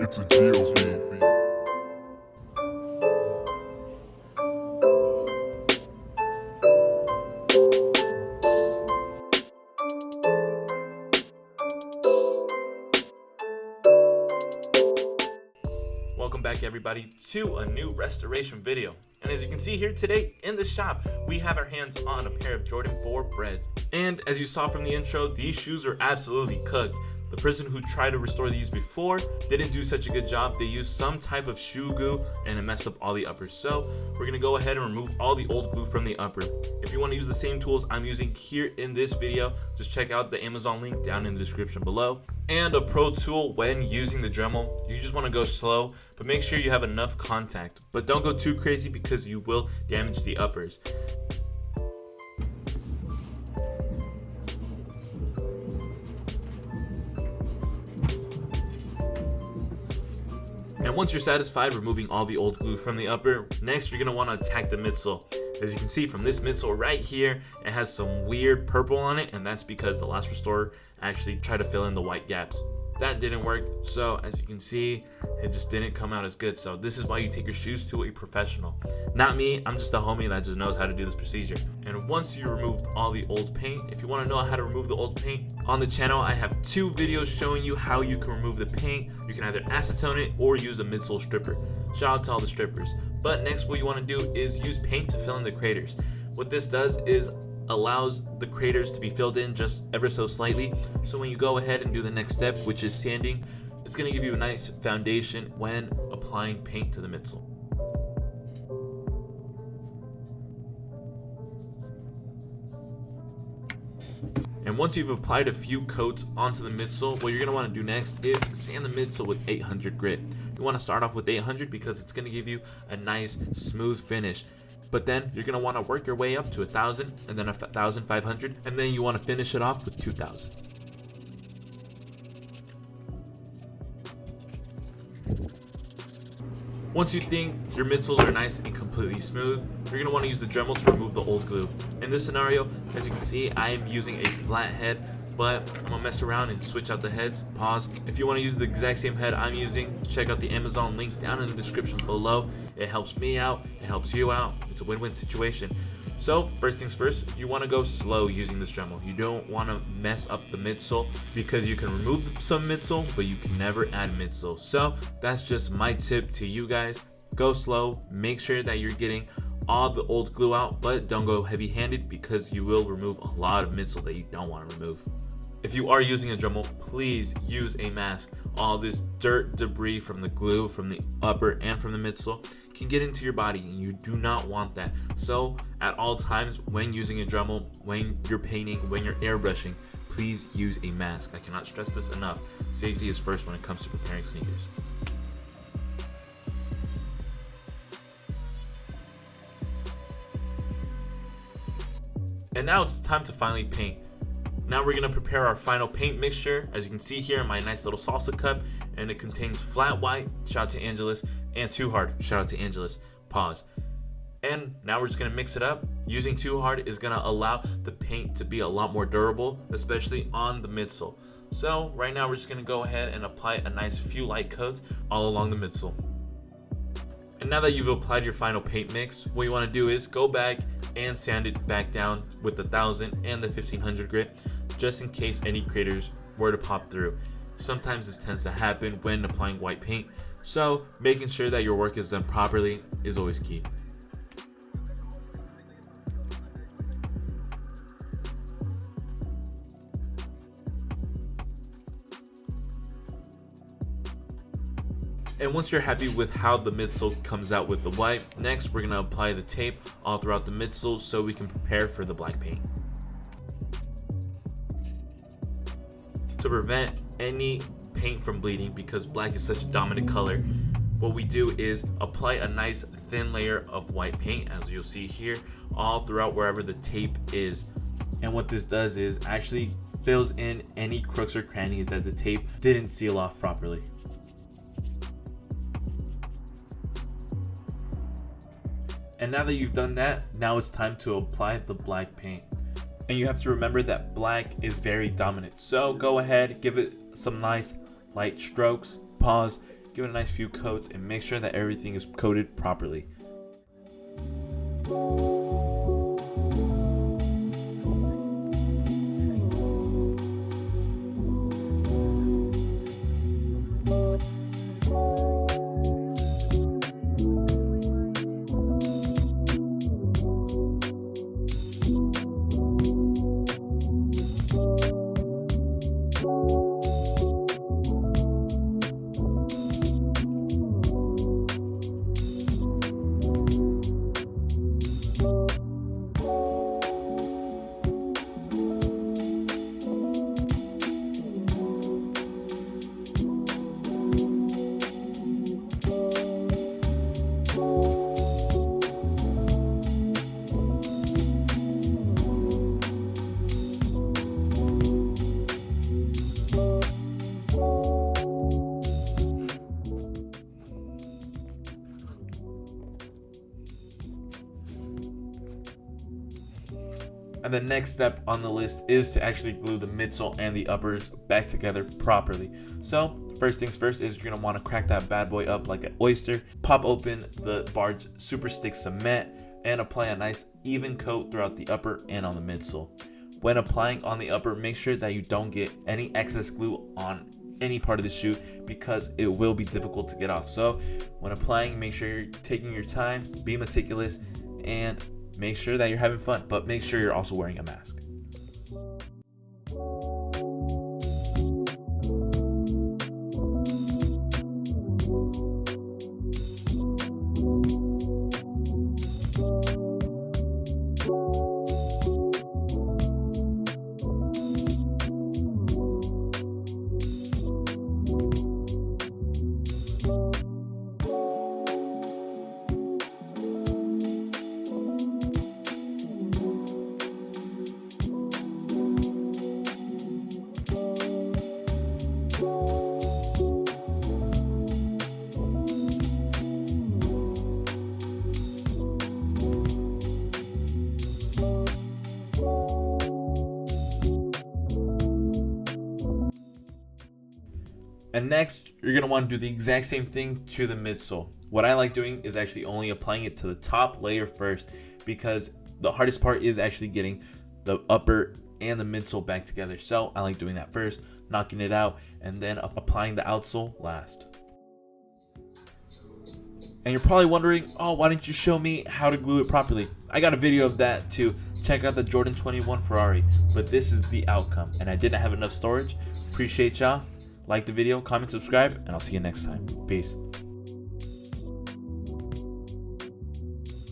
It's a GLB. Welcome back everybody to a new restoration video. And as you can see here today in the shop, we have our hands on a pair of Jordan 4 BREDs. And as you saw from the intro, these shoes are absolutely cooked. The person who tried to restore these before didn't do such a good job. They used some type of shoe glue and it messed up all the uppers. So we're gonna go ahead and remove all the old glue from the upper. If you want to use the same tools I'm using here in this video, just check out the Amazon link down in the description below. And a pro tool when using the Dremel, you just want to go slow, but make sure you have enough contact. But don't go too crazy because you will damage the uppers. And once you're satisfied removing all the old glue from the upper, next you're going to want to attack the midsole. As you can see from this midsole right here, it has some weird purple on it, and that's because the last restorer actually tried to fill in the white gaps. That didn't work, so as you can see, it just didn't come out as good. So this is why you take your shoes to a professional. Not me, I'm just a homie that just knows how to do this procedure. And once you removed all the old paint, if you want to know how to remove the old paint, on the channel I have 2 videos showing you how you can remove the paint. You can either acetone it or use a midsole stripper. Shout out to all the strippers. But next, what you want to do is use paint to fill in the craters. What this does is allows the craters to be filled in just ever so slightly. So when you go ahead and do the next step, which is sanding, it's going to give you a nice foundation when applying paint to the midsole. And once you've applied a few coats onto the midsole, what you're going to want to do next is sand the midsole with 800 grit. You want to start off with 800 because it's going to give you a nice smooth finish. But then you're going to want to work your way up to 1,000 and then 1,500, and then you want to finish it off with 2,000. Once you think your midsoles are nice and completely smooth, you're going to want to use the Dremel to remove the old glue. In this scenario, as you can see, I am using a flat head, but I'm going to mess around and switch out the heads. Pause. If you want to use the exact same head I'm using, check out the Amazon link down in the description below. It helps me out, it helps you out. It's a win-win situation. So first things first, you want to go slow using this Dremel. You don't want to mess up the midsole because you can remove some midsole, but you can never add midsole. So that's just my tip to you guys. Go slow, make sure that you're getting all the old glue out, but don't go heavy-handed because you will remove a lot of midsole that you don't want to remove. If you are using a Dremel, please use a mask. All this dirt, debris from the glue, from the upper and from the midsole can get into your body, and you do not want that. So at all times when using a Dremel, when you're painting, when you're airbrushing, please use a mask. I cannot stress this enough. Safety is first when it comes to preparing sneakers. And now it's time to finally paint. Now we're gonna prepare our final paint mixture. As you can see here in my nice little salsa cup, and it contains flat white, shout out to Angelus, and Too Hard, shout out to Angelus, pause. And now we're just gonna mix it up. Using Too Hard is gonna allow the paint to be a lot more durable, especially on the midsole. So right now we're just gonna go ahead and apply a nice few light coats all along the midsole. And now that you've applied your final paint mix, what you wanna do is go back and sand it back down with the 1,000 and the 1,500 grit, just in case any craters were to pop through. Sometimes this tends to happen when applying white paint, so making sure that your work is done properly is always key. And once you're happy with how the midsole comes out with the white, next we're going to apply the tape all throughout the midsole so we can prepare for the black paint. To prevent any paint from bleeding, because black is such a dominant color, what we do is apply a nice thin layer of white paint, as you'll see here, all throughout wherever the tape is. And what this does is actually fills in any crooks or crannies that the tape didn't seal off properly. And now that you've done that, now it's time to apply the black paint. And you have to remember that black is very dominant. So go ahead, give it some nice light strokes, pause, give it a nice few coats, and make sure that everything is coated properly. And the next step on the list is to actually glue the midsole and the uppers back together properly. So first things first is you're going to want to crack that bad boy up like an oyster, pop open the barge super stick cement, and apply a nice even coat throughout the upper and on the midsole. When applying on the upper, make sure that you don't get any excess glue on any part of the shoe because it will be difficult to get off. So when applying, make sure you're taking your time, be meticulous, and make sure that you're having fun, but make sure you're also wearing a mask. And next, you're going to want to do the exact same thing to the midsole. What I like doing is actually only applying it to the top layer first, because the hardest part is actually getting the upper and the midsole back together. So I like doing that first, knocking it out, and then applying the outsole last. And you're probably wondering, oh, why didn't you show me how to glue it properly? I got a video of that too. Check out the Jordan 21 Ferrari. But this is the outcome, and I didn't have enough storage. Appreciate y'all. Like the video, comment, subscribe, and I'll see you next time. Peace.